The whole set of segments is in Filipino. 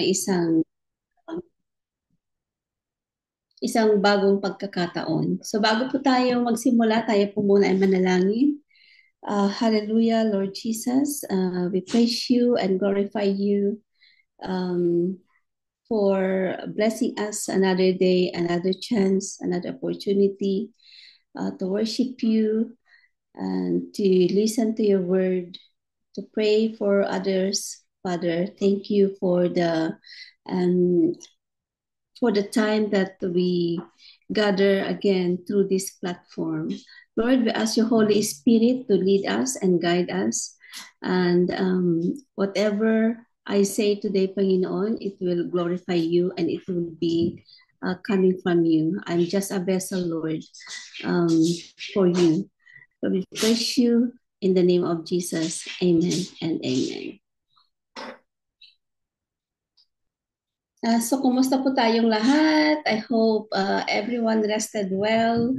isang isang bagong pagkakataon. So bago po tayo magsimula, tayo po muna ay manalangin. Hallelujah, Lord Jesus. We praise you and glorify you um, for blessing us another day, another chance, another opportunity to worship you and to listen to your word, to pray for others. Father, thank you um, for the time that we gather again through this platform. Lord, we ask your Holy Spirit to lead us and guide us. And whatever I say today, Panginoon, it will glorify you and it will be coming from you. I'm just a vessel, Lord, um, for you. So we praise you in the name of Jesus. Amen and amen. So, kumusta po tayong lahat? I hope everyone rested well.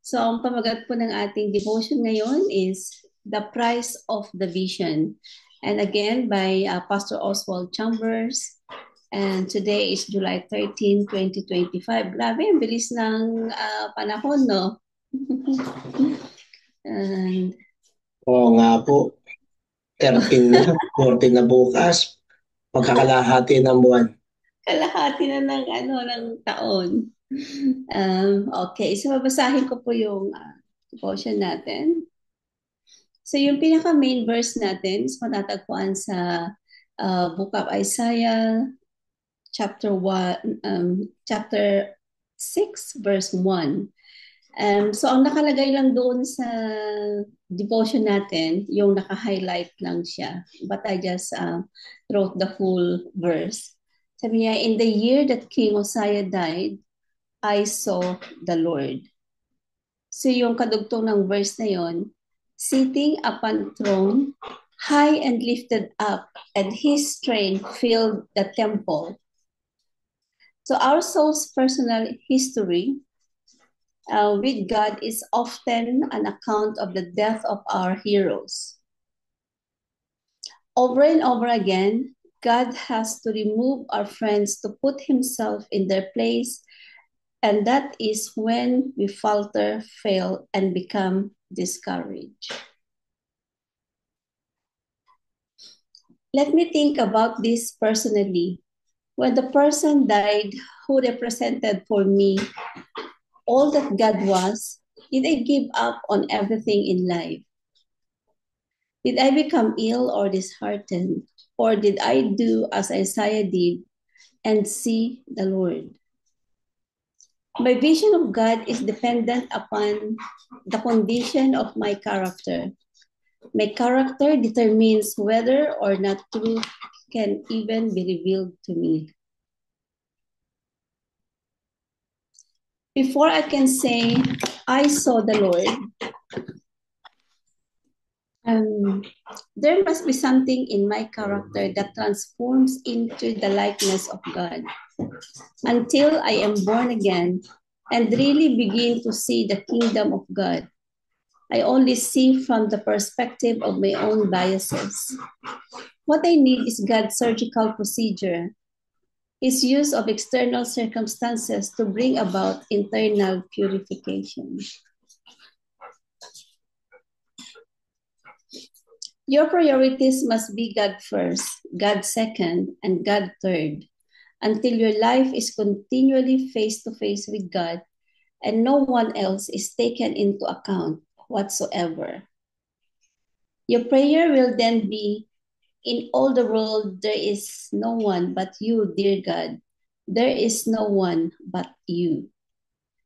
So, ang pamagat po ng ating devotion ngayon is The Price of the Vision. And again, by Pastor Oswald Chambers. And today is July 13, 2025. Grabe, ang bilis ng panahon, no? And, Oo nga po, 13 na, 14 na bukas, pagkakalahati ng buwan. kalahati na ng taon. Okay, so babasahin ko po yung devotion natin. So yung pinaka main verse natin is matatagpuan sa Book of Isaiah chapter 1 chapter 6 verse 1. So ang nakalagay lang doon sa devotion natin, yung naka-highlight lang siya. But I just wrote the full verse. Sabi niya, in the year that King Uzziah died, I saw the Lord. So yung kadugtong ng verse na yon, sitting upon throne, high and lifted up, and his train filled the temple. So our soul's personal history with God is often an account of the death of our heroes. Over and over again, God has to remove our friends to put himself in their place, and that is when we falter, fail, and become discouraged. Let me think about this personally. When the person died who represented for me all that God was, did I give up on everything in life? Did I become ill or disheartened? Or did I do as Isaiah did and see the Lord? My vision of God is dependent upon the condition of my character. My character determines whether or not truth can even be revealed to me. Before I can say, I saw the Lord, there must be something in my character that transforms into the likeness of God. Until I am born again and really begin to see the kingdom of God, I only see from the perspective of my own biases. What I need is God's surgical procedure, his use of external circumstances to bring about internal purification. Your priorities must be God first, God second, and God third, until your life is continually face to face with God and no one else is taken into account whatsoever. Your prayer will then be, in all the world, there is no one but you, dear God. There is no one but you.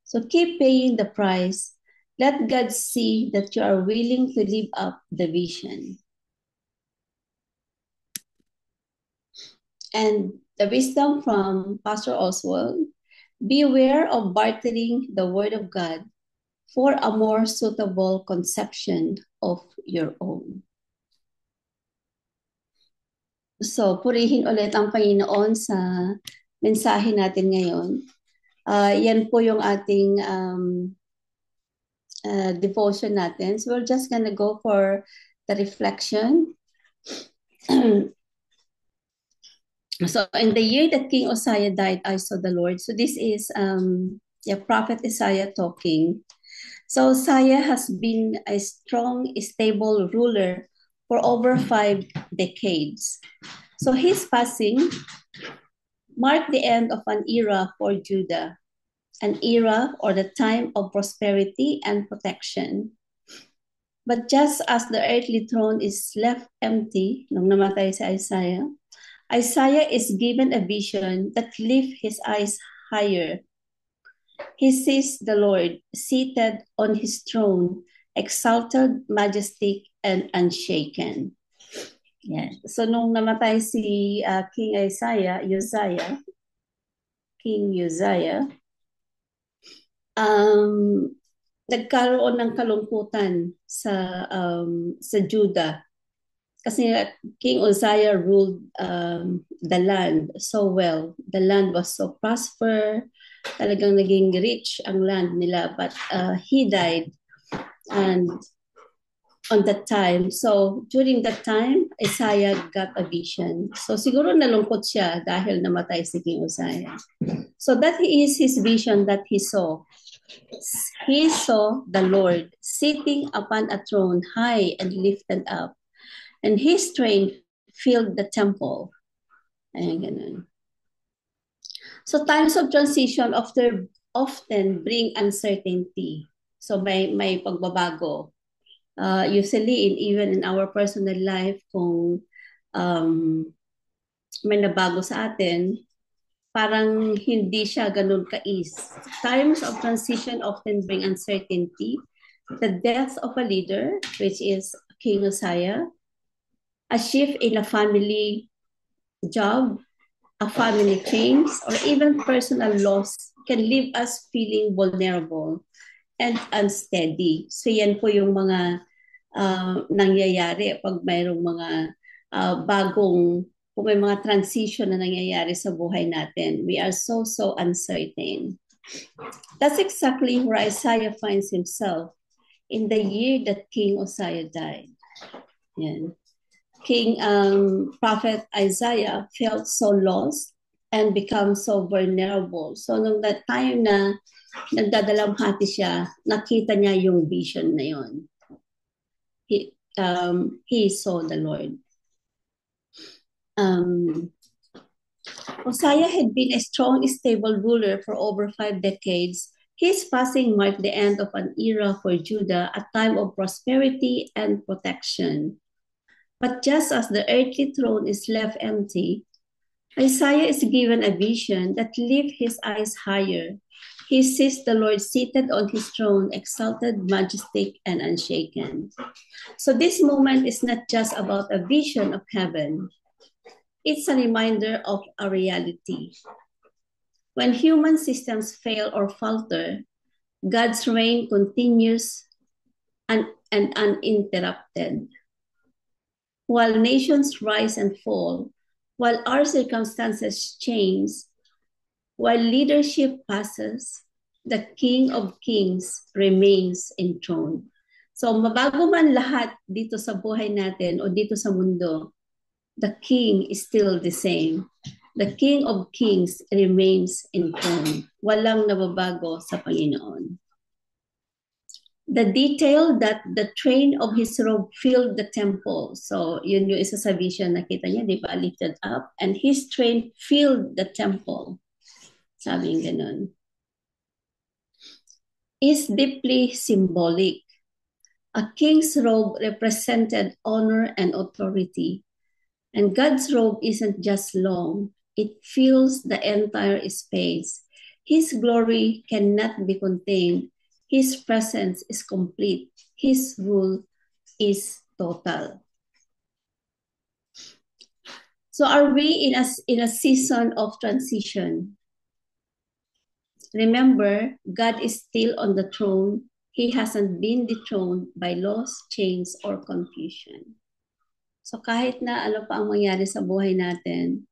So keep paying the price. Let God see that you are willing to live up the vision. And the wisdom from Pastor Oswald, beware of bartering the word of God for a more suitable conception of your own. So, purihin ulit ang Panginoon sa mensahe natin ngayon. Yan po yung ating devotion natin. So, we're just gonna go for the reflection. So in the year that King Uzziah died, I saw the Lord. So this is Prophet Isaiah talking. So Uzziah has been a strong, stable ruler for over 5 decades. So his passing marked the end of an era for Judah, an era or the time of prosperity and protection. But just as the earthly throne is left empty nung namatay si Isaiah, Isaiah is given a vision that lifts his eyes higher. He sees the Lord seated on his throne, exalted, majestic, and unshaken. Yeah. So nung namatay si King Uzziah, um, nagkaroon ng kalungkutan sa Judah kasi King Uzziah ruled the land so well. The land was so prosper, talagang naging rich ang land nila, but he died and on that time. So during that time, Isaiah got a vision. So siguro nalungkot siya dahil namatay si King Uzziah. So that is his vision that he saw. He saw the Lord sitting upon a throne high and lifted up, and his train filled the temple. Ayan, ganun. So times of transition often bring uncertainty. So may pagbabago. Usually, even in our personal life, kung may nabago sa atin, parang hindi siya ganun ka-ease. Times of transition often bring uncertainty. The death of a leader, which is King Uzziah, a shift in a family job, a family change, or even personal loss can leave us feeling vulnerable and unsteady. So yan po yung mga nangyayari pag mayroong mga kung may mga transition na nangyayari sa buhay natin. We are so uncertain. That's exactly where Isaiah finds himself in the year that King Uzziah died. Yan. Prophet Isaiah felt so lost and become so vulnerable. So nung that time na nagdadalamhati siya, nakita niya yung vision na yon. He saw the Lord. Uzziah had been a strong, stable ruler for over 5 decades. His passing marked the end of an era for Judah, a time of prosperity and protection. But just as the earthly throne is left empty, Isaiah is given a vision that lifts his eyes higher. He sees the Lord seated on his throne, exalted, majestic, and unshaken. So this moment is not just about a vision of heaven. It's a reminder of a reality. When human systems fail or falter, God's reign continues and uninterrupted. While nations rise and fall, while our circumstances change, while leadership passes, the King of Kings remains enthroned. So mabago man lahat dito sa buhay natin o dito sa mundo, the King is still the same. The King of Kings remains enthroned. Walang nababago sa Panginoon. The detail that the train of his robe filled the temple. So, yun yung isa sa vision nakita niya, di ba? Lifted up. And his train filled the temple. Sabi yung ganun. Is deeply symbolic. A king's robe represented honor and authority. And God's robe isn't just long. It fills the entire space. His glory cannot be contained. His presence is complete. His rule is total. So are we in a season of transition? Remember, God is still on the throne. He hasn't been dethroned by loss, change, or confusion. So kahit na ano pa ang mangyari sa buhay natin,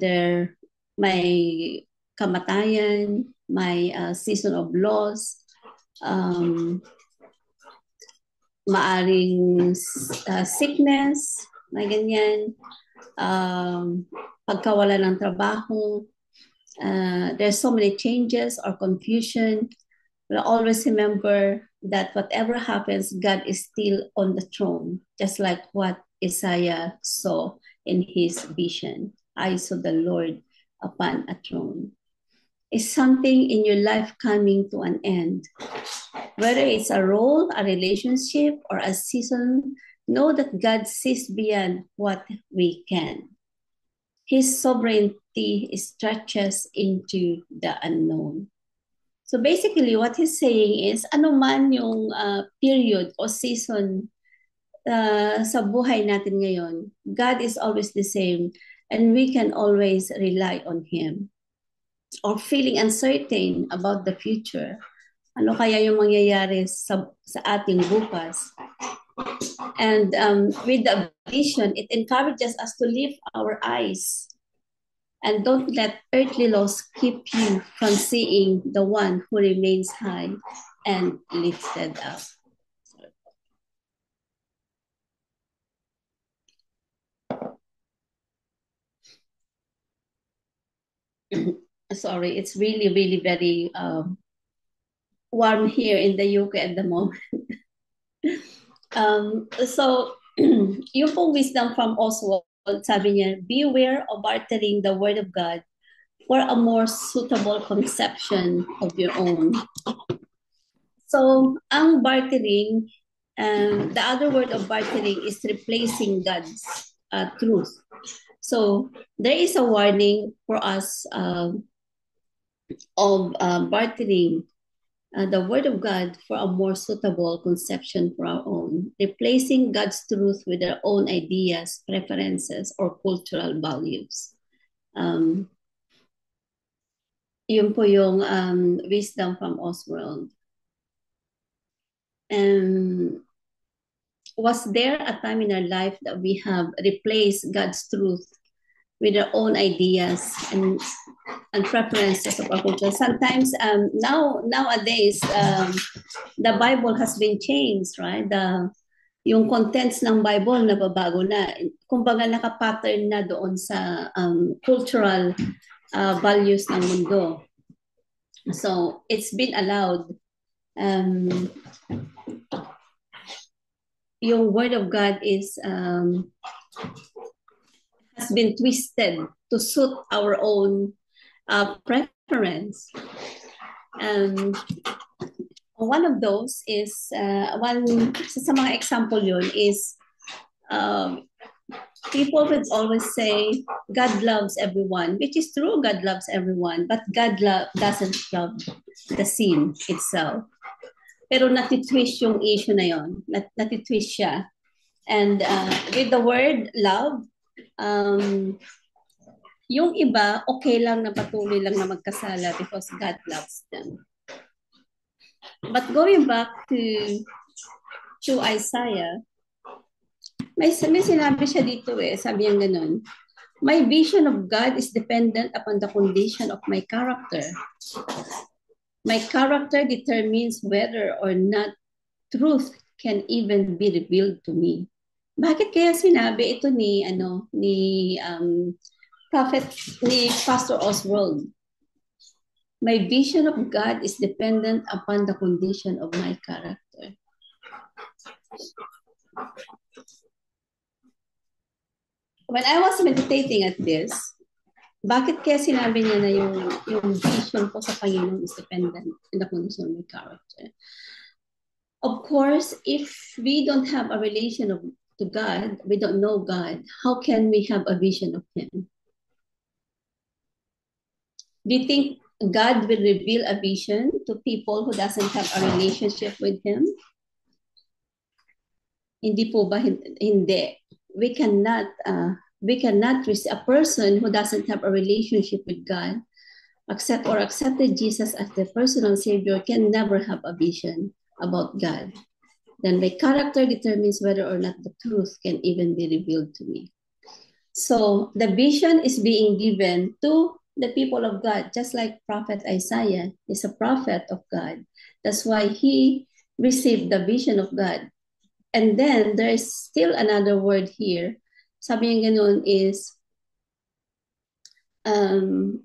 there may kamatayan, may season of loss, maaring sickness, may ganyan. pagkawala ng trabaho, there's so many changes or confusion, we'll always remember that whatever happens, God is still on the throne, just like what Isaiah saw in his vision. I saw the Lord upon a throne. Is something in your life coming to an end? Whether it's a role, a relationship, or a season, know that God sees beyond what we can. His sovereignty stretches into the unknown. So basically, what he's saying is, ano man yung period o season sa buhay natin ngayon, God is always the same and we can always rely on Him. Or feeling uncertain about the future. Ano kaya yung mangyayari sa ating bukas? And with the vision, it encourages us to lift our eyes and don't let earthly laws keep you from seeing the one who remains high and lifted up. Sorry, it's really, really very warm here in the UK at the moment. So, yung pong wisdom from Oswald, sabi niya, beware of bartering the word of God for a more suitable conception of your own. So, ang bartering, the other word of bartering is replacing God's truth. So, there is a warning for us of bartering the word of God for a more suitable conception for our own, replacing God's truth with our own ideas, preferences, or cultural values. Yun po yung wisdom from Oswald. Was there a time in our life that we have replaced God's truth with our own ideas and preferences of our culture? Sometimes nowadays the Bible has been changed, right? Yung contents ng Bible nababago na. Kumbaga naka-pattern na doon sa cultural values ng mundo. So it's been allowed. Yung word of God has been twisted to suit our own preference. One of those is, sa mga example yun is, people would always say, God loves everyone, which is true, God loves everyone, but God doesn't love the sin itself. Pero natitwist yung issue na yun, natitwist siya. And with the word love, yung iba, okay lang na patuloy lang na magkasala because God loves them. But going back to Isaiah, may sinabi siya dito sabi niya ganun, my vision of God is dependent upon the condition of my character. My character determines whether or not truth can even be revealed to me. Bakit kaya sinabi ito ni Pastor Oswald? My vision of God is dependent upon the condition of my character. When I was meditating at this, bakit kaya sinabi niya na yung vision ko sa Panginoon is dependent on the condition of my character? Of course, if we don't have a relation to God, we don't know God, how can we have a vision of Him? Do you think God will reveal a vision to people who doesn't have a relationship with Him? Hindi po ba? Hindi. We cannot receive a person who doesn't have a relationship with God, accepted Jesus as the personal Savior, can never have a vision about God. Then my character determines whether or not the truth can even be revealed to me. So the vision is being given to the people of God, just like Prophet Isaiah is a prophet of God. That's why he received the vision of God. And then there is still another word here, Sabi niya ganun is,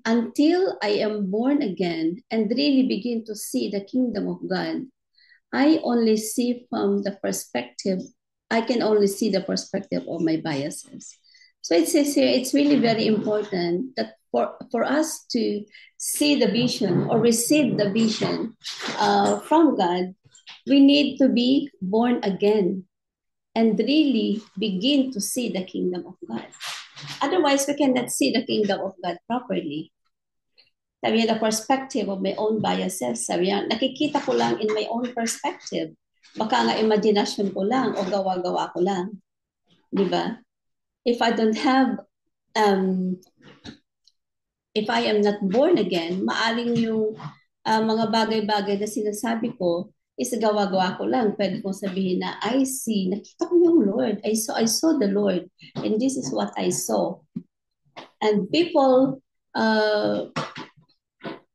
until I am born again and really begin to see the kingdom of God, I only see from the perspective, I can only see the perspective of my biases. So it says here, it's really very important that for us to see the vision or receive the vision from God, we need to be born again and really begin to see the kingdom of God. Otherwise, we cannot see the kingdom of God properly. Sabi niya, the perspective of my own biases. Sabi niya, nakikita ko lang in my own perspective. Baka nga imagination ko lang o gawa-gawa ko lang. Di ba? If I don't have, if I am not born again, maaring yung mga bagay-bagay na sinasabi ko is gawa-gawa ko lang. Pwede kong sabihin na, I see, nakita ko yung Lord. I saw the Lord. And this is what I saw. And people,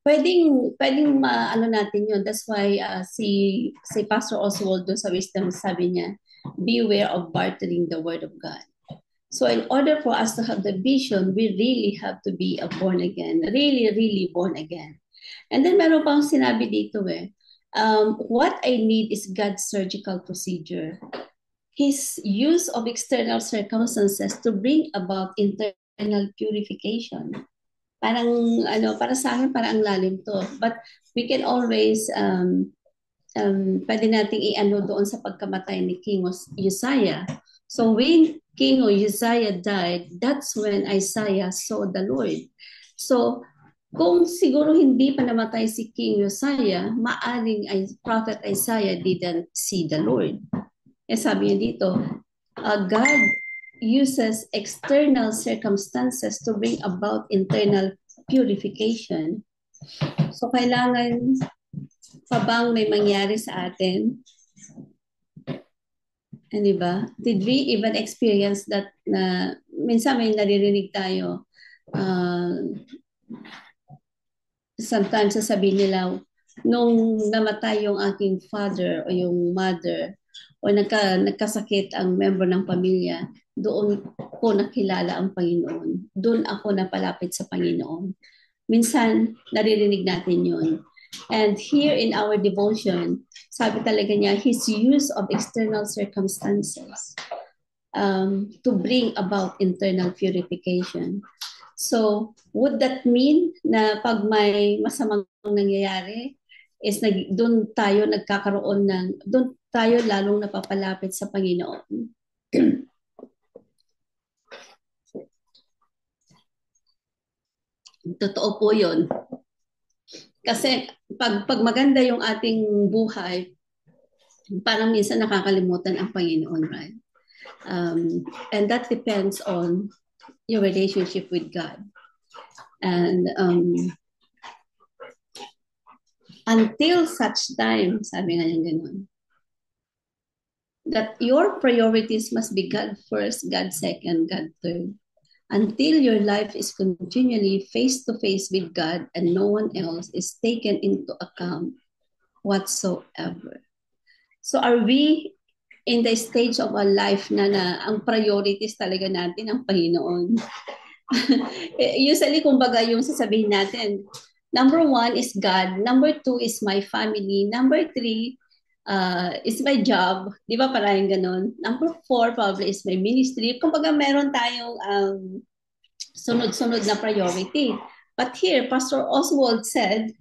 pwedeng maano natin yun. That's why si Pastor Oswald doon sa Wisdom, sabi niya, beware of bartering the word of God. So in order for us to have the vision, we really have to be a born again, really, really born again. And then meron pang sinabi dito what I need is God's surgical procedure. His use of external circumstances to bring about internal purification. Parang para sa akin parang ang lalim to, but we can always pwede nating i-ano doon sa pagkamatay ni King Uzziah. So when King Uzziah died, that's when Isaiah saw the Lord. So kung siguro hindi pa namatay si King Uzziah, maaring Prophet Isaiah didn't see the Lord. Sabi niya dito, God uses external circumstances to bring about internal purification. So kailangan pa bang may mangyari sa atin? Di ba? Did we even experience that na minsan may naririnig tayo, sometimes sasabihin nila, nung namatay yung aking father o yung mother o nagkasakit ang member ng pamilya, doon ko nakilala ang Panginoon. Doon ako napalapit sa Panginoon. Minsan, naririnig natin yun. And here in our devotion, sabi talaga niya, His use of external circumstances to bring about internal purification. So, would that mean na pag may masamang nangyayari, is doon tayo nagkakaroon ng, doon tayo lalong napapalapit sa Panginoon? Totoo po yun. Kasi pag maganda yung ating buhay, parang minsan nakakalimutan ang Panginoon, right? And that depends on your relationship with God. And until such time, sabi nga niya ganun, that your priorities must be God first, God second, God third. Until your life is continually face-to-face with God and no one else is taken into account whatsoever. So are we in the stage of our life na ang priorities talaga natin ang Panginoon? Usually, kumbaga yung sasabihin natin, number 1 is God, number 2 is my family, number 3 is my job. Di ba parang ganun? Number 4 probably is my ministry. Kumbaga meron tayong sunod-sunod na priority. But here, Pastor Oswald said,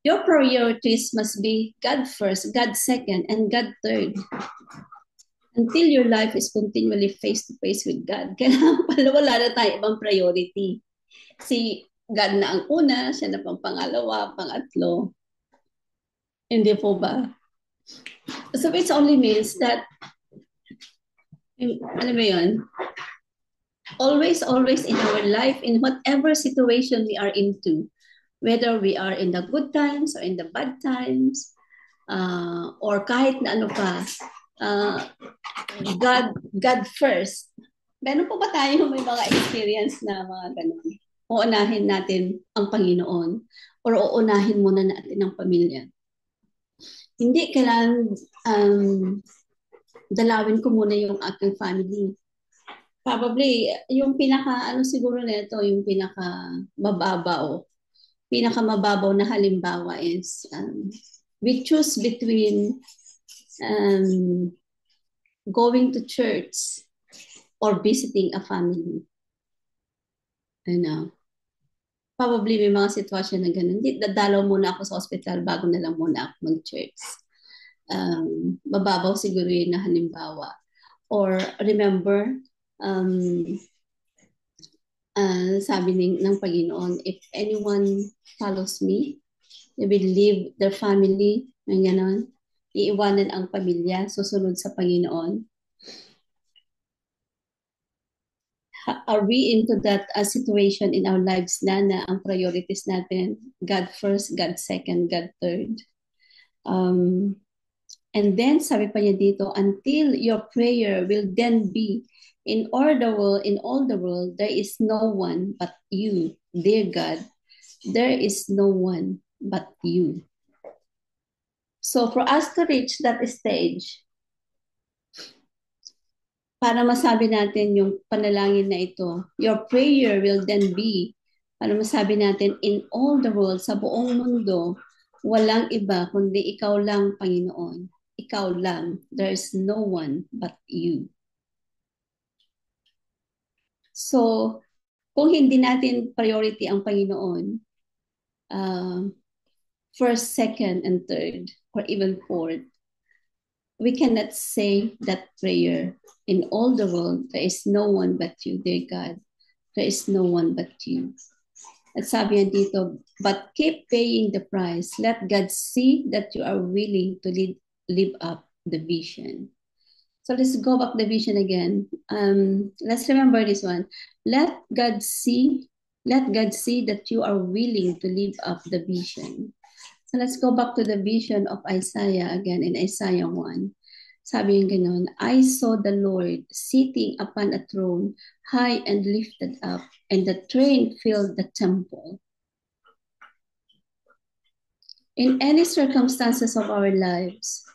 your priorities must be God first, God second, and God third. Until your life is continually face-to-face with God. Kailangan pala wala na tayo ibang priority. Si God na ang una, siya na pang pangalawa, pangatlo. Hindi po ba? So it only means that, ano ba yun? Always in our life, in whatever situation we are into, whether we are in the good times or in the bad times, or kahit na ano pa, God first. Meron po ba tayo may mga experience na mga ganun? Uunahin natin ang Panginoon or uunahin muna natin ang pamilya. Hindi kailangan dalawin ko muna yung aking family. Probably, yung pinaka, ano siguro nito, yung pinaka mababaw na halimbawa is, we choose between um, going to church or visiting a family. Ano, probably may mga sitwasyon na ganun. Hindi, dadalaw muna ako sa hospital bago na lang muna ako mag-church. Mababaw siguro yun na halimbawa. Or remember, um, sabi ng Panginoon, if anyone follows me, they will leave their family, ng ganon. Iiwanan ang pamilya, susunod sa Panginoon. Are we into that situation in our lives na ang priorities natin, God first, God second, God third? And then, sabi pa niya dito, until your prayer will then be, in all the world, there is no one but you, dear God. There is no one but you. So for us to reach that stage, para masabi natin yung panalangin na ito, your prayer will then be, para masabi natin, in all the world, sa buong mundo, walang iba kundi ikaw lang, Panginoon. Ikaw lang. There is no one but you. So, kung hindi natin priority ang Panginoon, first, second, and third, or even fourth, we cannot say that prayer. In all the world, there is no one but you, dear God. There is no one but you. At sabi niya dito, but keep paying the price. Let God see that you are willing to live up the vision. So let's go back the vision again. Let's remember this one. Let God see that you are willing to live up the vision. So let's go back to the vision of Isaiah again in Isaiah 1. Sabi yung ganun, I saw the Lord sitting upon a throne, high and lifted up, and the train filled the temple. In any circumstances of our lives,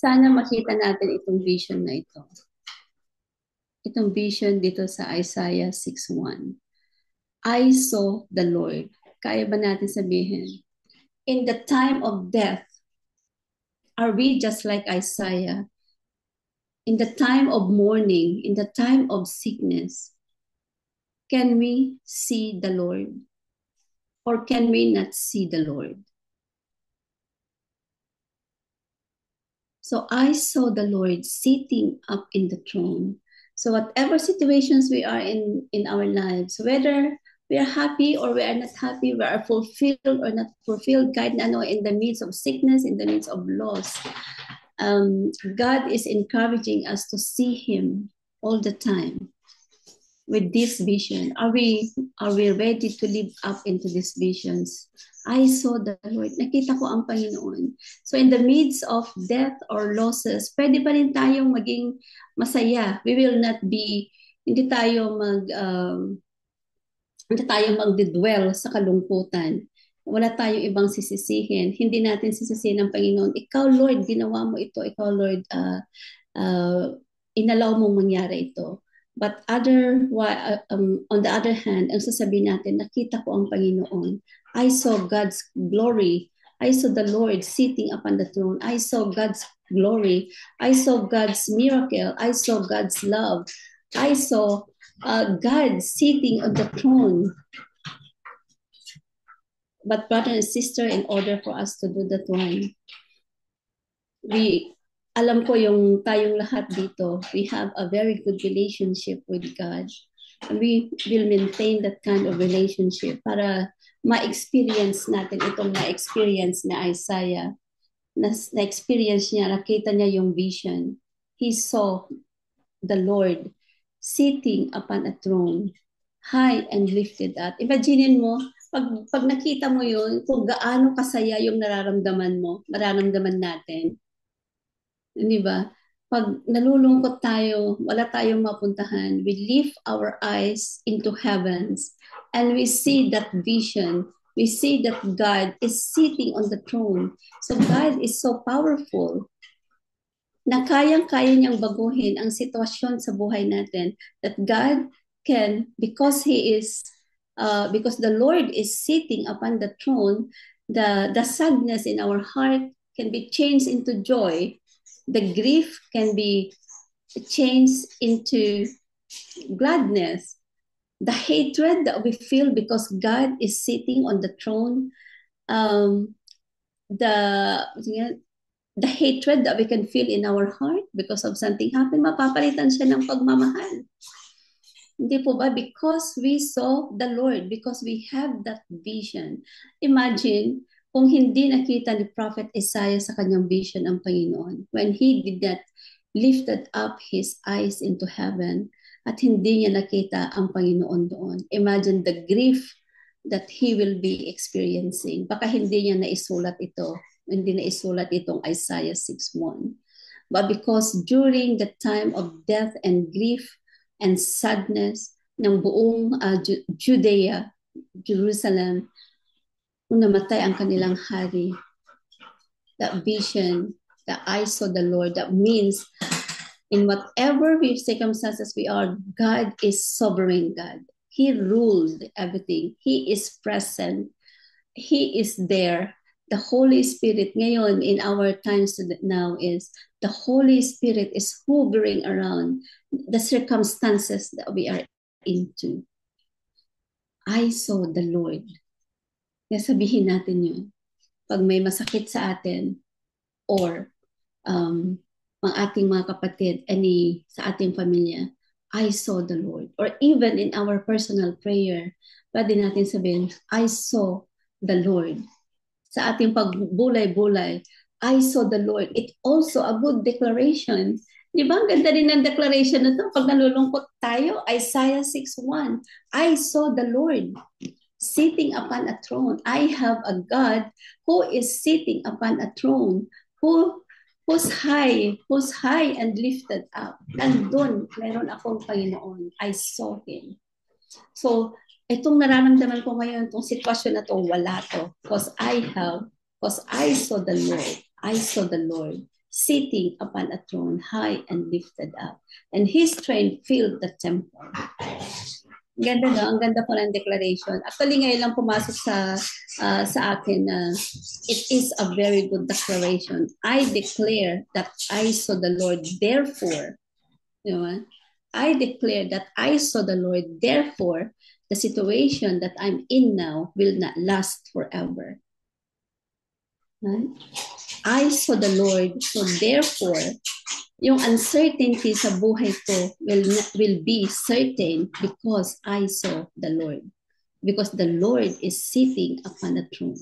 sana makita natin itong vision na ito. Itong vision dito sa Isaiah 6:1. I saw the Lord. Kaya ba natin sabihin? In the time of death, are we just like Isaiah? In the time of mourning, in the time of sickness, can we see the Lord? Or can we not see the Lord? So I saw the Lord sitting up in the throne. So whatever situations we are in our lives, whether we are happy or we are not happy, we are fulfilled or not fulfilled, kahit na ano, in the midst of sickness, in the midst of loss, God is encouraging us to see Him all the time with this vision. Are we ready to live up into these visions? I saw the Lord. Nakita ko ang Panginoon. So in the midst of death or losses, pwede pa rin tayong maging masaya. We will not be, hindi tayo magdidwell sa kalungkutan. Wala tayong ibang sisisihin. Hindi natin sisisihin ng Panginoon. Ikaw, Lord, ginawa mo ito. Ikaw, Lord, inalaw mong mangyari ito. But on the other hand, ang sasabihin natin, nakita ko ang Panginoon. I saw God's glory. I saw the Lord sitting upon the throne. I saw God's glory. I saw God's miracle. I saw God's love. I saw God sitting on the throne. But brother and sister, in order for us to do that one, alam ko yung tayong lahat dito, we have a very good relationship with God. And we will maintain that kind of relationship para ma-experience natin itong na-experience na Isaiah. Na-experience niya, nakita niya yung vision. He saw the Lord sitting upon a throne, high and lifted up. Imaginin mo, pag nakita mo yun, kung gaano kasaya yung nararamdaman natin. Di ba? Pag nalulungkot tayo, wala tayong mapuntahan, we lift our eyes into heavens and we see that vision. We see that God is sitting on the throne. So God is so powerful. na kayang-kaya niyang baguhin ang sitwasyon sa buhay natin. That God can, because the Lord is sitting upon the throne, the sadness in our heart can be changed into joy. The grief can be changed into gladness. The hatred that we feel because God is sitting on the throne, um, the the hatred that we can feel in our heart because of something happened, mapapalitan siya ng pagmamahal. Hindi po ba? Because we saw the Lord, because we have that vision. Imagine kung hindi nakita ni Prophet Isaiah sa kanyang vision ang Panginoon. When he did that, lifted up his eyes into heaven at hindi niya nakita ang Panginoon doon. Imagine the grief that he will be experiencing. Baka hindi niya naisulat ito. Hindi naisulat itong Isaiah 6:1. But because during the time of death and grief and sadness ng buong Judea, Jerusalem, nung namatay ang kanilang hari, that vision, that I saw the Lord, that means in whatever circumstances we are, God is sovereign God. He ruled everything. He is present. He is there. The Holy Spirit ngayon in our times now is the Holy Spirit is hovering around the circumstances that we are into. I saw the Lord. Kaya sabihin natin yun. Pag may masakit sa atin or ang ating mga kapatid, sa ating pamilya, I saw the Lord. Or even in our personal prayer, pwede natin sabihin, I saw the Lord. Sa ating pagbulay-bulay, I saw the Lord. It's also a good declaration. Di ba? Ang ganda rin ng declaration na ito. Pag nalulungkot tayo, Isaiah 6:1, I saw the Lord sitting upon a throne. I have a God who is sitting upon a throne, who's high and lifted up. Nandun, meron akong Panginoon. I saw Him. So, itong nararamdaman ko ngayon, itong sitwasyon na to, wala to. Because I saw the Lord. I saw the Lord sitting upon a throne, high and lifted up. And His train filled the temple. Ganda no? Ang ganda po ng declaration. Actually, ngayon lang pumasok sa akin na it is a very good declaration. I declare that I saw the Lord, therefore, you know, I declare that I saw the Lord, therefore, the situation that I'm in now will not last forever. Right? I saw the Lord, so therefore, yung uncertainty sa buhay ko will be certain because I saw the Lord. Because the Lord is sitting upon a throne.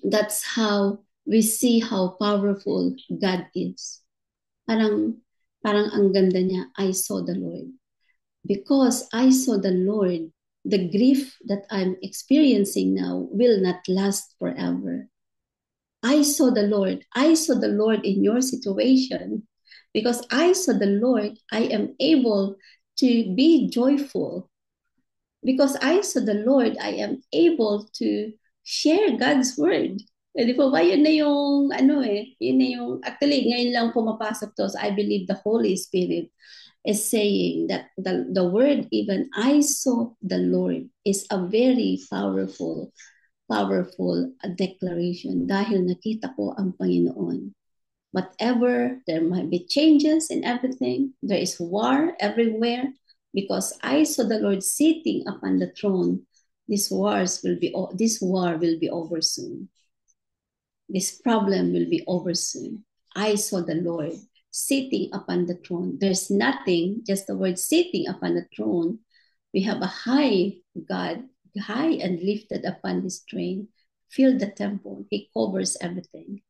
That's how we see how powerful God is. Parang ang ganda niya, I saw the Lord. Because I saw the Lord, the grief that I'm experiencing now will not last forever. I saw the Lord. I saw the Lord in your situation. Because I saw the Lord, I am able to be joyful. Because I saw the Lord, I am able to share God's word. Di po ba? Yun na yung, yun na yung, actually, ngayon lang pumapasok to. So I believe the Holy Spirit is saying that the word, even I saw the Lord, is a very powerful declaration dahil nakita ko ang Panginoon. Whatever, there might be changes in everything. There is war everywhere because I saw the Lord sitting upon the throne. This war will be over soon. This problem will be over soon. I saw the Lord sitting upon the throne. There's nothing, just the word sitting upon the throne. We have a high God, high and lifted upon His train, fill the temple. He covers everything.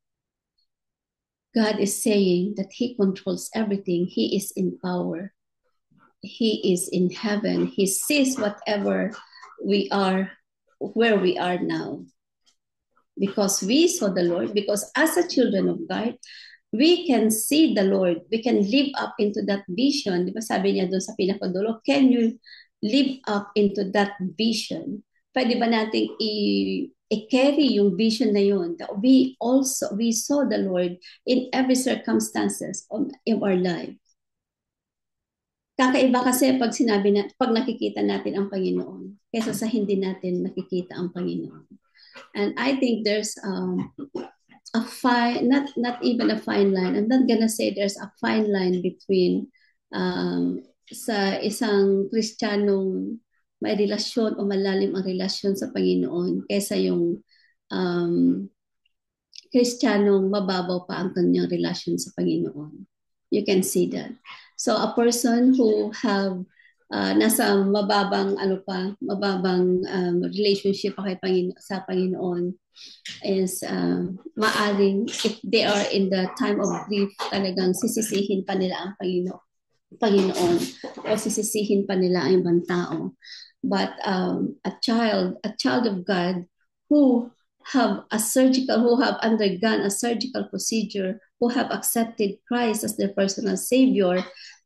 God is saying that He controls everything. He is in power. He is in heaven. He sees whatever we are, where we are now. Because we saw the Lord, because as a children of God, we can see the Lord. We can live up into that vision. Di ba sabi niya doon sa pinakadulo, can you live up into that vision pwede ba nating i-carry yung vision na yun, that we saw the Lord in every circumstances of our life. Kakaiba kasi pag nakikita natin ang Panginoon kaysa sa hindi natin nakikita ang Panginoon. And I think there's a fine, not even a fine line. I'm not gonna say there's a fine line between sa isang Kristiyanong may relasyon o malalim ang relasyon sa Panginoon kaysa yung um, Kristiyanong mababaw pa ang kanyang relasyon sa Panginoon. You can see that. So a person who have nasa mababang relationship pa sa Panginoon is maaring if they are in the time of grief, talagang sisisihin pa nila ang Panginoon o sisisihin pa nila ang ibang tao. But a child of God who who have undergone a surgical procedure, who have accepted Christ as their personal Savior,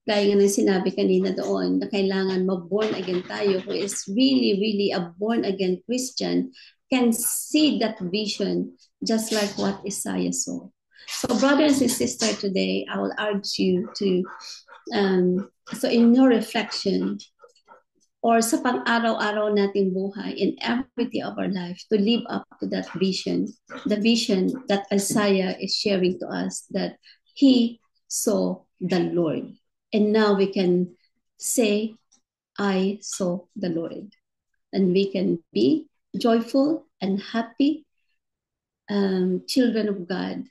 gaya nga ng sinabi kanina doon, na kailangan mag-born again tayo, who is really, really a born again Christian, can see that vision just like what Isaiah saw. So brothers and sisters, today, I will urge you to, so in your reflection, or sa pang-araw-araw nating buhay in every day of our life to live up to that vision, the vision that Isaiah is sharing to us, that he saw the Lord. And now we can say, I saw the Lord. And we can be joyful and happy children of God,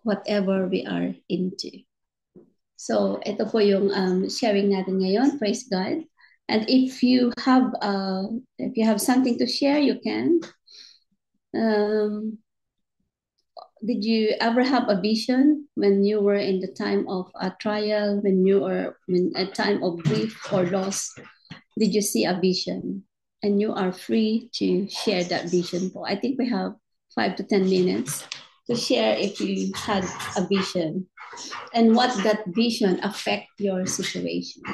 whatever we are into. So ito po yung sharing natin ngayon. Praise God. And if you have something to share, you can. Did you ever have a vision when you were in the time of a trial, when you were in a time of grief or loss? Did you see a vision? And you are free to share that vision. I think we have 5 to 10 minutes to share if you had a vision and what that vision affect your situation.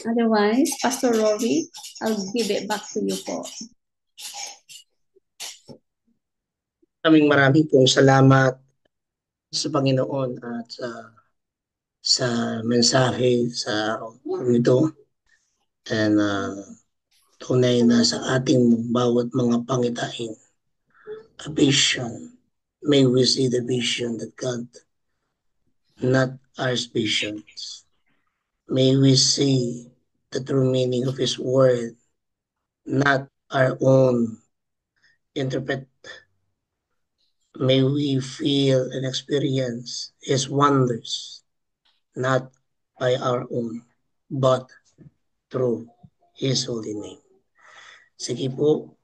Otherwise, Pastor Rory, I'll give it back to you po. Maraming pong salamat sa Panginoon at sa mensahe sa araw nito. And tunay na sa ating bawat mga pangitain, a vision. May we see the vision that God, not our visions. May we see the true meaning of His word, not our own interpret. May we feel and experience His wonders, not by our own, but through His holy name. Sige po,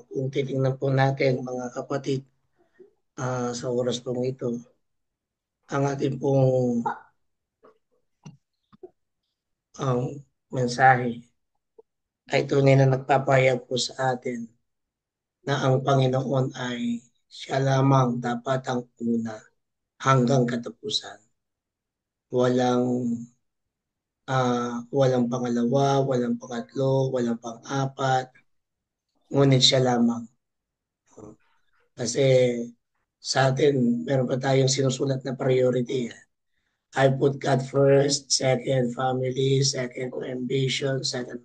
kung titingnan po natin mga kapatid, sa oras pong ito, ang ating pong mensahe ay tunay na nagpapahayag po sa atin na ang Panginoon ay siya lamang dapat ang una hanggang katapusan. Walang pangalawa, walang pangatlo, walang pang-apat, ngunit siya lamang. Kasi sa atin, meron pa tayong sinusulat na priority. I put God first, second family, second ambition, second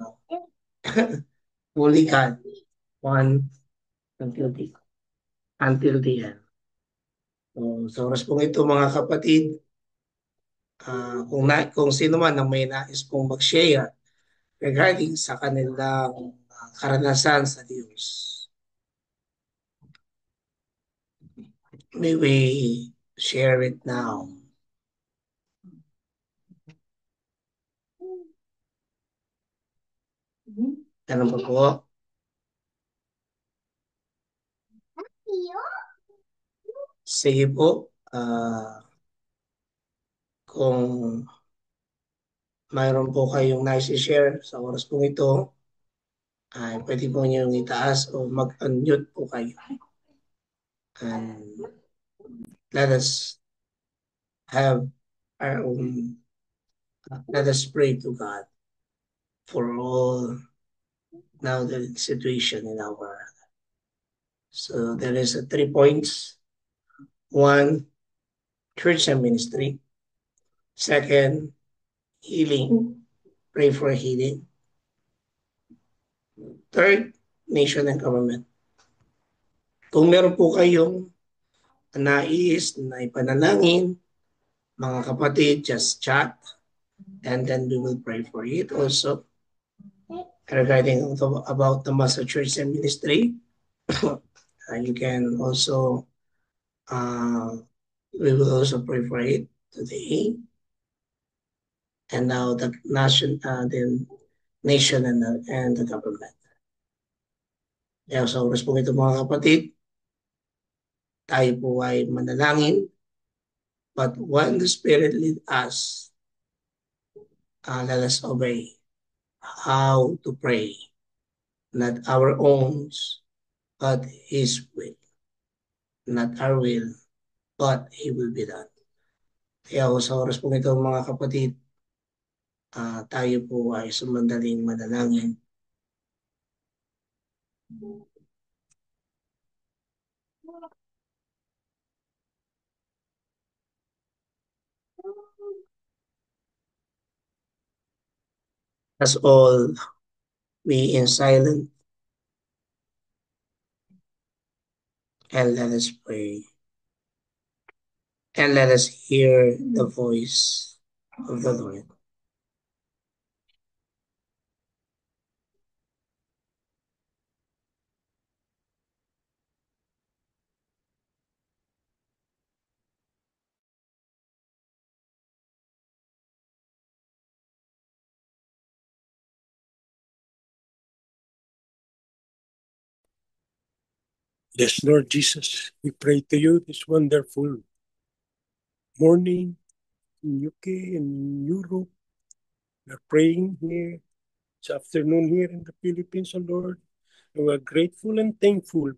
fully God. One until the end. So, sa oras pong ito mga kapatid, kung sino man ang may nais pong mag-share regarding sa kanilang karanasan sa Diyos, may we share it now. Ano ba po? Sige po. Kung mayroon po kayong nice i-share sa oras pong ito, ay pwede po nyo itaas o mag-unmute po kayo. And let us have our own, let us pray to God for all now the situation in our world. So there is 3 points. One, church and ministry. Second, healing. Pray for healing. Third, nation and government. Kung meron po kayong nais na ipanalangin, mga kapatid, just chat and then we will pray for it also. Regarding about the Master Church and Ministry, you can also, we will also pray for it today. And now the nation and the government. Kaya sa oras po ito mga kapatid, tayo po ay manalangin. But when the Spirit lead us, let us obey how to pray. Not our own, but His will. Not our will, but He will be done. Kaya sa oras po ito mga kapatid, tayo po ay sumandaling manalangin. As all be in silence and let us pray. And let us hear the voice of the Lord. Yes, Lord Jesus, we pray to you this wonderful morning in UK and Europe. We are praying here. It's afternoon here in the Philippines, oh Lord. And we are grateful and thankful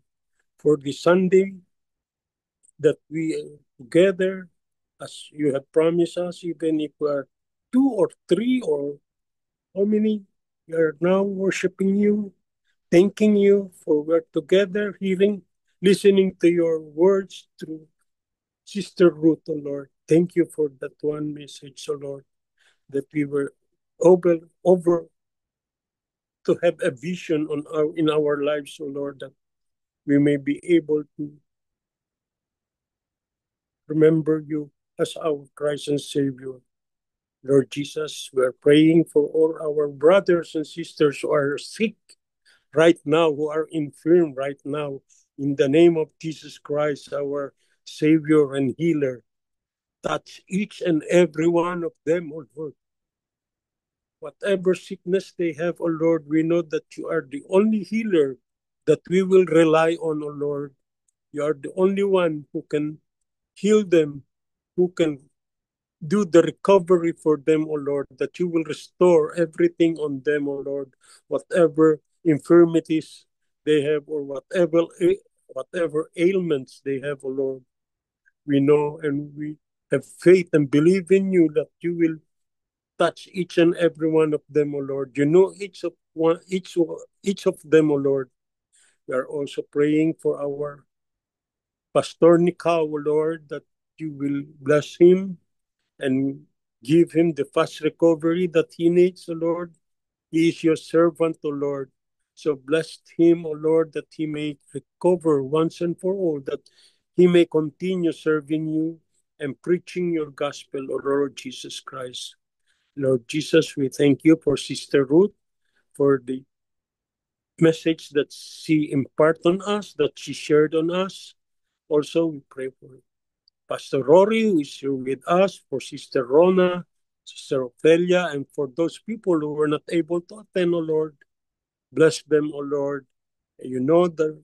for the Sunday that we are together as you have promised us, even if we are 2 or 3 or how many, we are now worshiping you, thanking you for we're together, hearing, listening to your words through Sister Ruth, oh Lord. Thank you for that one message, oh Lord, that we were over to have a vision in our lives, oh Lord, that we may be able to remember you as our Christ and Savior. Lord Jesus, we are praying for all our brothers and sisters who are sick right now, who are infirm right now, in the name of Jesus Christ, our Savior and Healer. Touch each and every one of them, O Lord. Whatever sickness they have, O Lord, we know that you are the only healer that we will rely on, O Lord. You are the only one who can heal them, who can do the recovery for them, O Lord, that you will restore everything on them, O Lord, whatever infirmities they have or whatever ailments they have, O Lord. We know and we have faith and believe in you that you will touch each and every one of them, O Lord. You know each of them, O Lord. We are also praying for our Pastor Nicao, O Lord, that you will bless him and give him the fast recovery that he needs, O Lord. He is your servant, O Lord. So bless him, O Lord, that he may recover once and for all, that he may continue serving you and preaching your gospel, O Lord Jesus Christ. Lord Jesus, we thank you for Sister Ruth, for the message that she imparted on us, that she shared on us. Also, we pray for Pastor Rory, who is here with us, for Sister Rona, Sister Ophelia, and for those people who were not able to attend, O Lord. Bless them, O Lord. You know the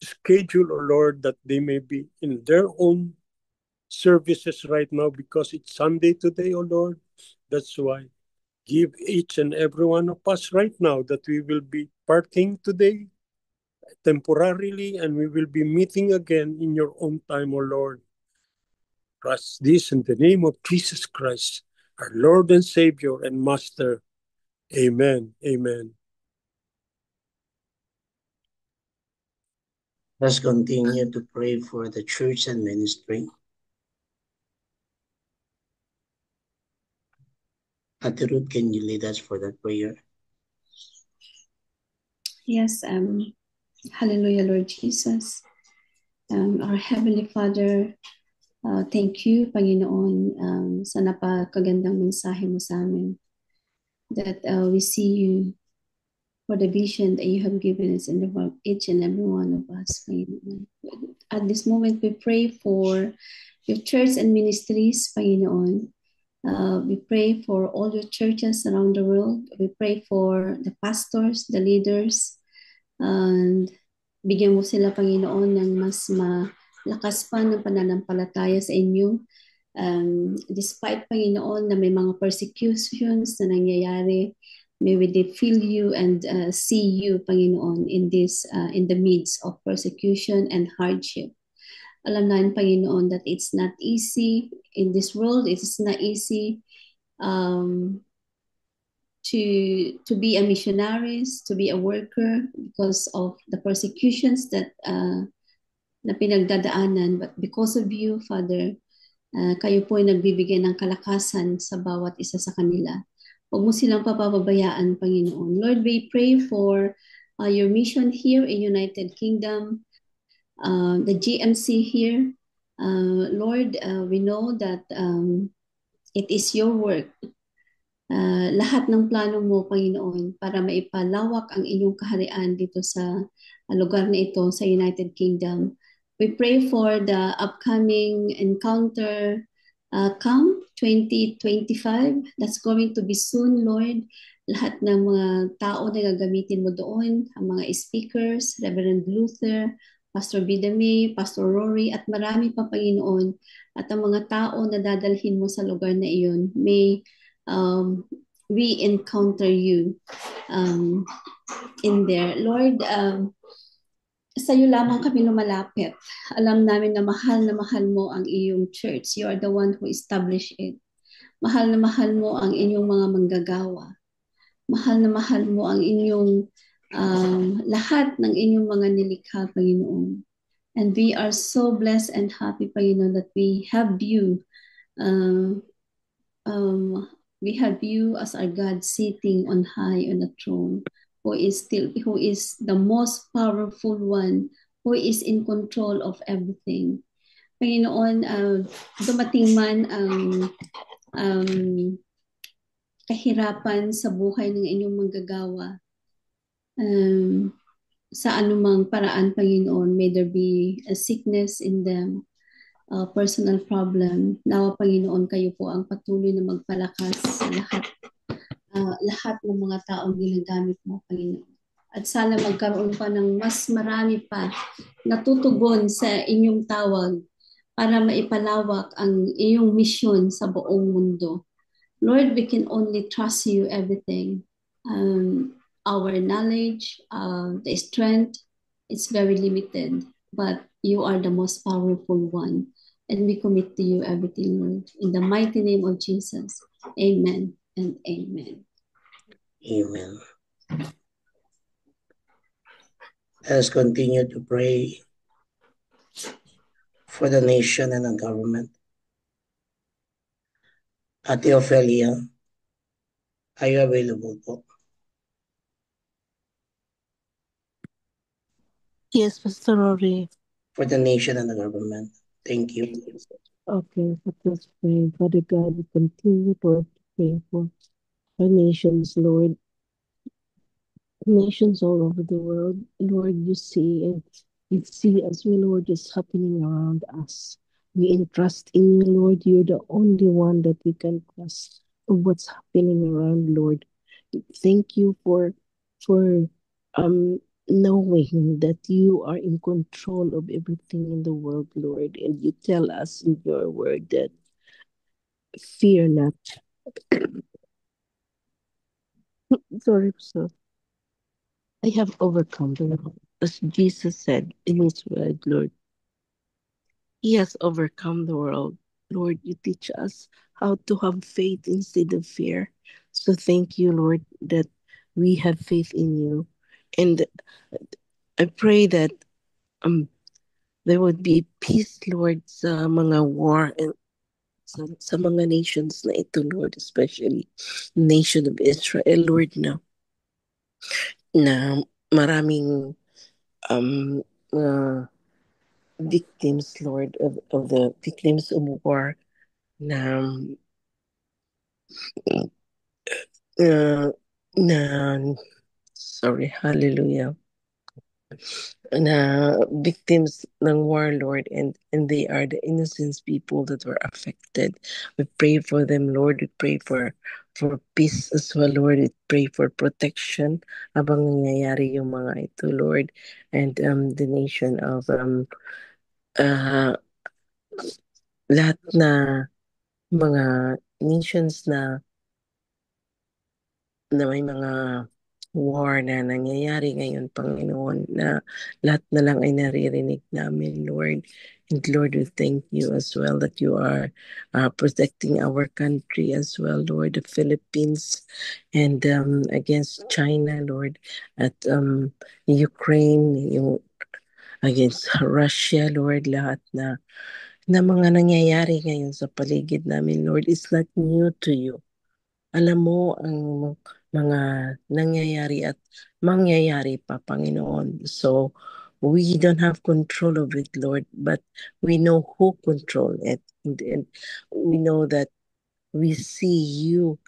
schedule, O Lord, that they may be in their own services right now because it's Sunday today, O Lord. That's why give each and every one of us right now that we will be parting today temporarily, and we will be meeting again in your own time, O Lord. Trust this in the name of Jesus Christ, our Lord and Savior and Master. Amen. Amen. Let's continue to pray for the church and ministry. Ate Ruth, can you lead us for that prayer? Yes, hallelujah, Lord Jesus. Our Heavenly Father, thank you, Panginoon, sa napakagandang mensahe mo sa amin. That we see you for the vision that you have given us in the world, each and every one of us, Panginoon. At this moment, we pray for your church and ministries, Panginoon. We pray for all your churches around the world. We pray for the pastors, the leaders, and bigyan mo sila, Panginoon, ng mas malakas pa ng pananampalataya sa inyo. Despite, Panginoon, na may mga persecutions na nangyayari, may they feel you and see you, Panginoon, in the midst of persecution and hardship. Alam natin, Panginoon, that it's not easy in this world. It's not easy to be a missionary, to be a worker because of the persecutions that na pinagdadaanan. But because of you, Father, kayo po ay nagbibigay ng kalakasan sa bawat isa sa kanila. Huwag mo silang papabayaan, Panginoon. Lord, we pray for your mission here in United Kingdom, the GMC here. Lord, we know that it is your work. Lahat ng plano mo, Panginoon, para maipalawak ang inyong kaharian dito sa lugar na ito sa United Kingdom. We pray for the upcoming encounter camp 2025. That's going to be soon, Lord. Lahat ng mga tao na gagamitin mo doon, ang mga speakers, Reverend Luther, Pastor Bidame, Pastor Rory, at marami pa, Panginoon. At ang mga tao na dadalhin mo sa lugar na iyon, may we encounter you in there. Lord, sa iyo lamang kami lumalapit. Alam namin na mahal mo ang iyong church. You are the one who established it. Mahal na mahal mo ang inyong mga manggagawa. Mahal na mahal mo ang inyong lahat ng inyong mga nilikha, Panginoon. And we are so blessed and happy, Panginoon, that we have you. We have you as our God sitting on high on the throne, who is the most powerful one, who is in control of everything. Panginoon, dumating man ang kahirapan sa buhay ng inyong manggagawa, sa anumang paraan, Panginoon, may there be a sickness in them, personal problem. Nawa, Panginoon, kayo po ang patuloy na magpalakas sa lahat ng mga taong ginagamit mo, Panginoon. At sana magkaroon pa ng mas marami pa natutugon sa inyong tawag para maipalawak ang iyong mission sa buong mundo. Lord, we can only trust you everything. Our knowledge, the strength, it's very limited, but you are the most powerful one. And we commit to you everything, Lord. In the mighty name of Jesus, amen and amen. Amen. Let us continue to pray for the nation and the government. Ate Ophelia, are you available po? Yes, Pastor Rory. For the nation and the government. Thank you. Okay, let us pray. Father God, we continue, Lord, to pray for our nations, Lord. Nations all over the world. Lord, you see it. You see as well, Lord, is happening around us. We entrust in you, Lord. You're the only one that we can trust of what's happening around, Lord. Thank you for knowing that you are in control of everything in the world, Lord. And you tell us in your word that fear not. Sorry, sir. I have overcome the world. as Jesus said in his word, Lord, he has overcome the world. Lord, you teach us how to have faith instead of fear. So thank you, Lord, that we have faith in you. And I pray that um there would be peace, Lord, sa mga war and sa mga nations na ito, Lord, especially nation of Israel, Lord, na maraming um uh, victims, Lord, of the victims of war na uh, na sorry, hallelujah, na victims ng war, Lord, and they are the innocent people that were affected. We pray for them, Lord. We pray for peace as well, Lord. We pray for protection habang nangyayari yung mga ito, Lord, and the nation of uh, lahat na mga nations na may mga war na nangyayari ngayon, Panginoon, na lahat na lang ay naririnig namin, Lord. And Lord, we thank you as well that you are protecting our country as well, Lord, the Philippines, and against China, Lord, at Ukraine, yung against Russia, Lord, lahat na mga nangyayari ngayon sa paligid namin, Lord, is not new to you. Alam mo ang mga nangyayari at mangyayari pa, Panginoon. So, we don't have control of it, Lord, but we know who control it. And we know that we see you,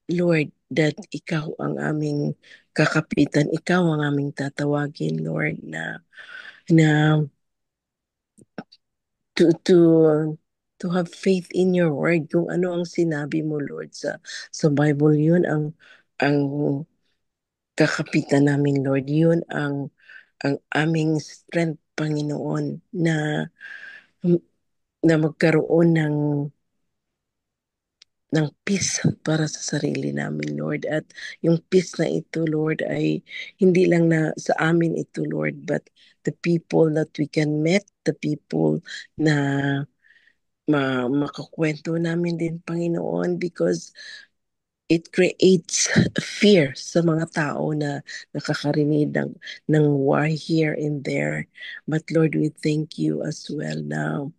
Lord, that ikaw ang aming kakapitan, ikaw ang aming tatawagin, Lord, na to have faith in your word. Kung ano ang sinabi mo, Lord, sa Bible, yun ang kakapitan namin, Lord. Yun ang aming strength, Panginoon, na magkaroon ng peace para sa sarili namin, Lord. At yung peace na ito, Lord, ay hindi lang na sa amin ito, Lord, but the people that we can meet, the people na makakwento namin din, Panginoon, because it creates fear sa mga tao na nakakarinig ng war here and there. But Lord, we thank you as well now.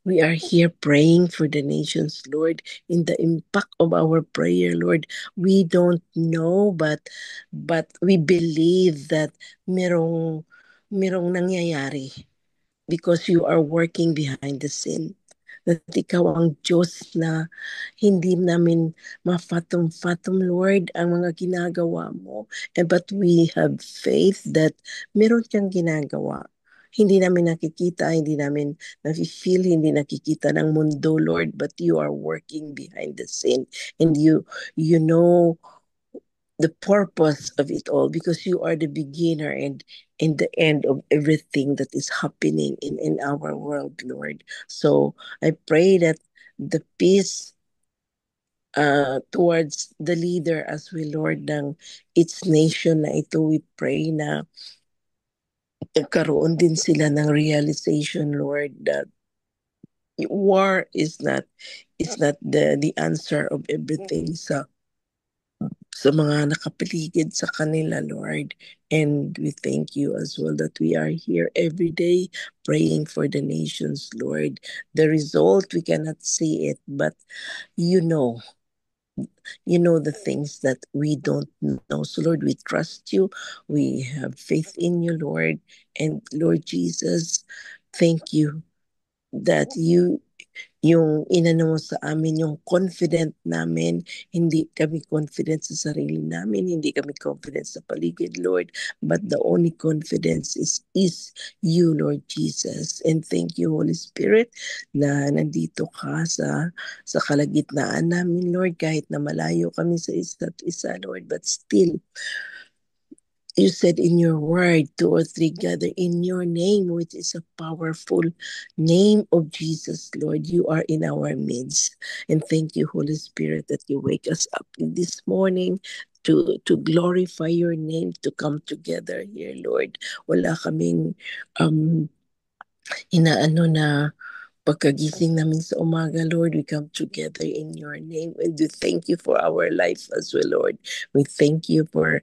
We are here praying for the nations, Lord, in the impact of our prayer, Lord. We don't know, but we believe that merong nangyayari because you are working behind the scene. That ikaw ang Diyos na hindi namin mafatom-fatom, Lord, ang mga ginagawa mo. But we have faith that meron kang ginagawa. Hindi namin nakikita, hindi namin nafe-feel, hindi nakikita ng mundo, Lord, but you are working behind the scene. And you know the purpose of it all because you are the beginner and in the end of everything that is happening in our world, Lord. So I pray that the peace towards the leader as we, Lord, ng its nation na ito, we pray na karoon din sila ng realization, Lord, that war is not the answer of everything sa mga nakapaligid sa kanila, Lord. And we thank you as well that we are here every day praying for the nations, Lord. The result, we cannot see it, but you know the things that we don't know. So, Lord, we trust you. We have faith in you, Lord. And Lord Jesus, thank you that yung inano mo sa amin, yung confident namin, hindi kami confident sa sarili namin, hindi kami confident sa paligid, Lord, but the only confidence is you, Lord Jesus. And thank you, Holy Spirit, na nandito ka sa kalagitnaan namin, Lord, kahit na malayo kami sa isa't isa, Lord, but still, you said in your word, 2 or 3 gather in your name, which is a powerful name of Jesus, Lord. You are in our midst. And thank you, Holy Spirit, that you wake us up this morning to glorify your name, to come together here, Lord. Wala kaming inaano na pagkagising namin sa umaga, Lord, we come together in your name and we thank you for our life as well, Lord. We thank you for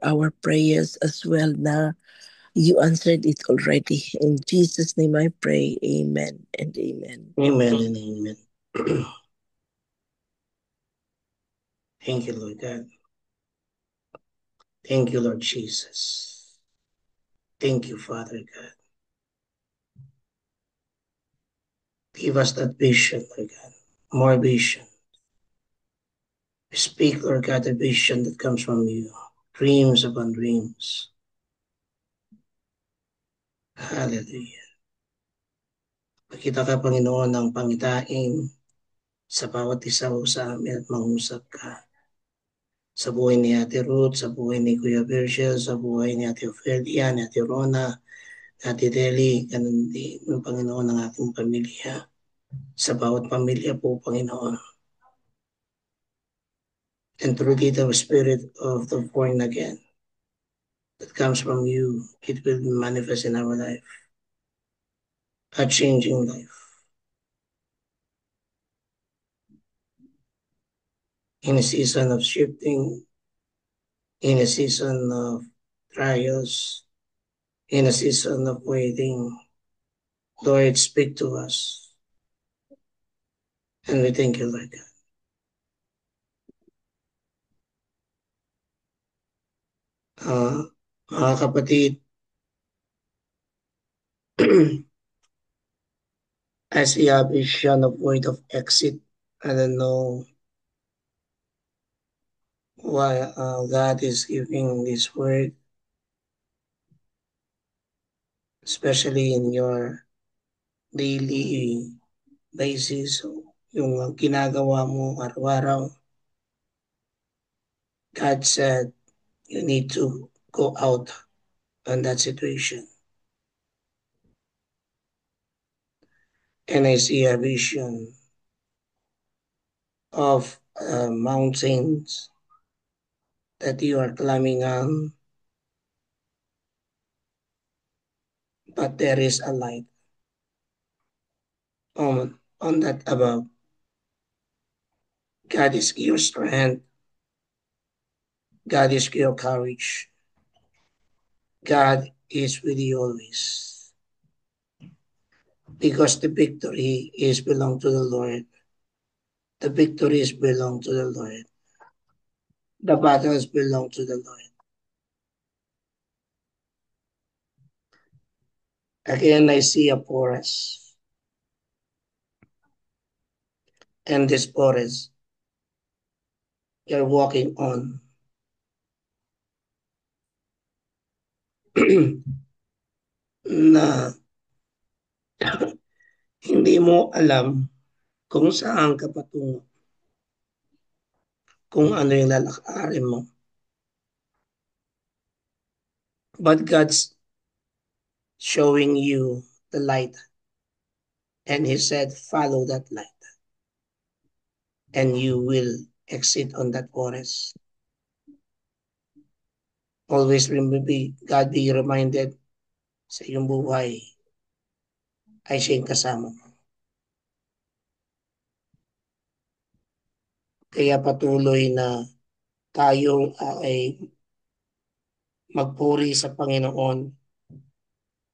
our prayers as well na you answered it already. In Jesus' name I pray. Amen and amen. Amen and amen. Thank you, Lord God. Thank you, Lord Jesus. Thank you, Father God. Give us that vision, Lord God. More vision. Speak, Lord God, the vision that comes from you. Dreams upon dreams. Hallelujah. Pakita ka, Panginoon, ng pangitain sa bawat isa sa amin at mangusap ka. Sa buhay ni Ate Ruth, sa buhay ni Kuya Virgil, sa buhay ni Ate Ophelia, ni Ate Rona, Ate Deli, ganun din, Panginoon, ng aking pamilya. Sa bawat pamilya po, Panginoon. And through the spirit of the born again that comes from you, it will manifest in our life. A changing life. In a season of shifting, in a season of trials, in a season of waiting, Lord, speak to us. And we thank you, Lord God. Mga kapatid, as we have vision of point of exit, I don't know why God is giving this word, especially in your daily basis, yung ginagawa mo araw-araw. God said you need to go out on that situation. And I see a vision of mountains that you are climbing on, but there is a light on that above. God is your strength. God is your courage. God is with you always. Because the victory is belong to the Lord. The victories belong to the Lord. The battles belong to the Lord. Again, I see a forest. And this forest you're walking on na hindi mo alam kung saan ka patungo, kung ano yung lalakarin mo. But God's showing you the light. And He said, follow that light. And you will exit on that forest. Always remember, God be reminded sa iyong buhay ay siya yung kasama mo. Kaya patuloy na tayo ay magpuri sa Panginoon.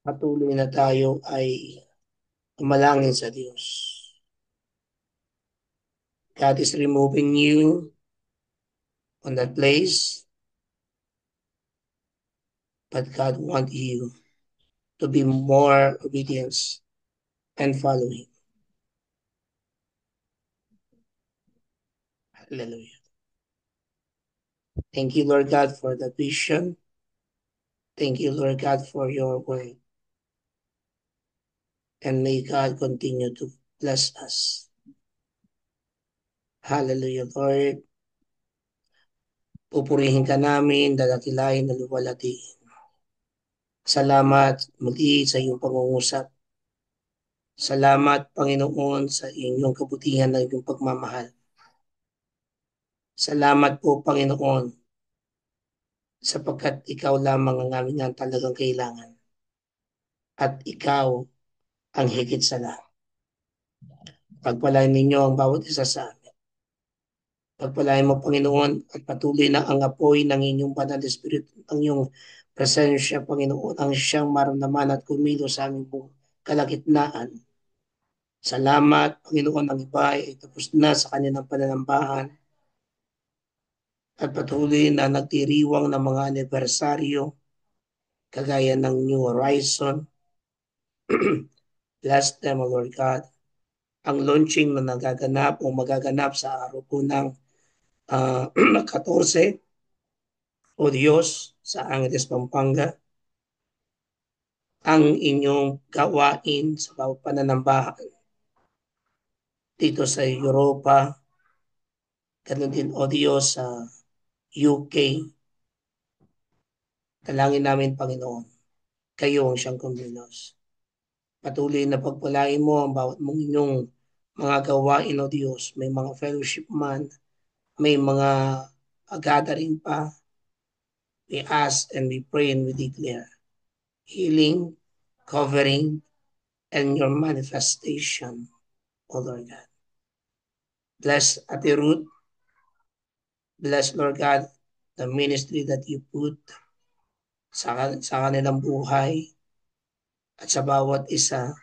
Patuloy na tayo ay umalangin sa Diyos. God is removing you on that place. But God wants you to be more obedience and follow Him. Hallelujah. Thank you, Lord God, for the vision. Thank you, Lord God, for your word. And may God continue to bless us. Hallelujah, Lord. Pupurihin ka namin, dadakilain na luwalhatiin. Salamat muli sa iyong pangungusap. Salamat, Panginoon, sa inyong kabutihan ng iyong pagmamahal. Salamat po, Panginoon, sapagkat ikaw lamang ang aming talagang kailangan. At ikaw ang higit sa lahat. Pagpalain ninyo ang bawat isa sa amin. Pagpalain mo, Panginoon, at patuloy na ang apoy ng inyong banal na Espiritu, ang iyong presensya, Panginoon, ang siyang maramdaman at kumilos sa aming buong kalagitnaan. Salamat, Panginoon, ang iba ay tapos na sa kanilang pananambahan at patuloy na nagdiriwang ng mga anibersaryo kagaya ng New Horizon. Bless them, O Lord God. Ang launching na nagaganap o magaganap sa araw po ng 14, O Diyos, sa Angeles, Pampanga, ang inyong gawain sa bawat pananambahan dito sa Europa, ganun din, O Diyos, sa UK. Dalangin namin, Panginoon, kayo ang siyang kumilos. Patuloy na pagpalain mo ang bawat mong inyong mga gawain, O Diyos. May mga fellowship man, may mga gathering pa. We ask and we pray and we declare healing, covering, and your manifestation, O Lord God. Bless Ate Ruth. Bless, Lord God, the ministry that you put sa kanilang buhay at sa bawat isa.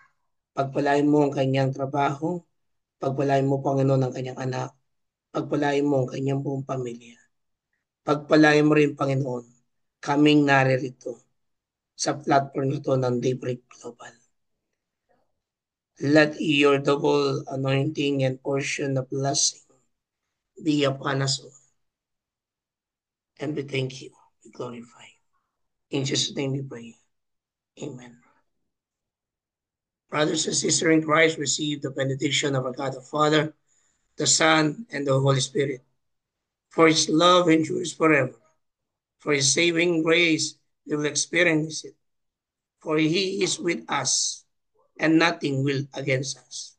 Pagpalain mo ang kanyang trabaho. Pagpalain mo, Panginoon, ang kanyang anak. Pagpalain mo ang kanyang buong pamilya. Pagpalain mo rin, Panginoon, kaming naririto sa platform na ito ng Daybreak Global. Let your double anointing and portion of blessing be upon us all. And we thank you. We glorify you. In Jesus' name we pray. Amen. Brothers and sisters in Christ, receive the benediction of our God the Father, the Son, and the Holy Spirit. For his love endures forever. For his saving grace, we will experience it. For he is with us, and nothing will against us.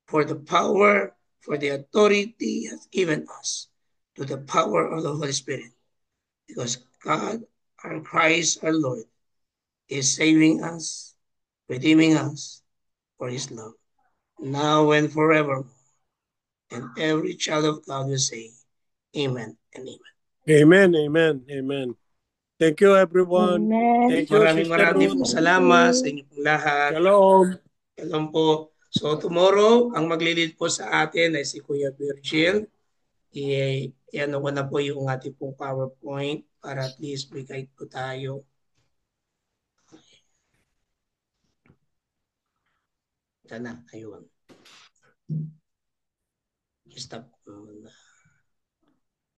For the power, for the authority has given us to the power of the Holy Spirit. Because God, our Christ, our Lord, is saving us, redeeming us for his love, now and forever. And every child of God will say, Amen and Amen. Amen, amen, amen. Thank you, everyone. Amen. Thank you, Sister Maraming Ruth. po salamat sa inyo pong lahat. Shalom. Shalom po. So tomorrow, ang maglilid po sa atin ay si Kuya Virgil. Iyan ko na po yung ating pong PowerPoint para at least may guide po tayo. Sana, ayun. Stop.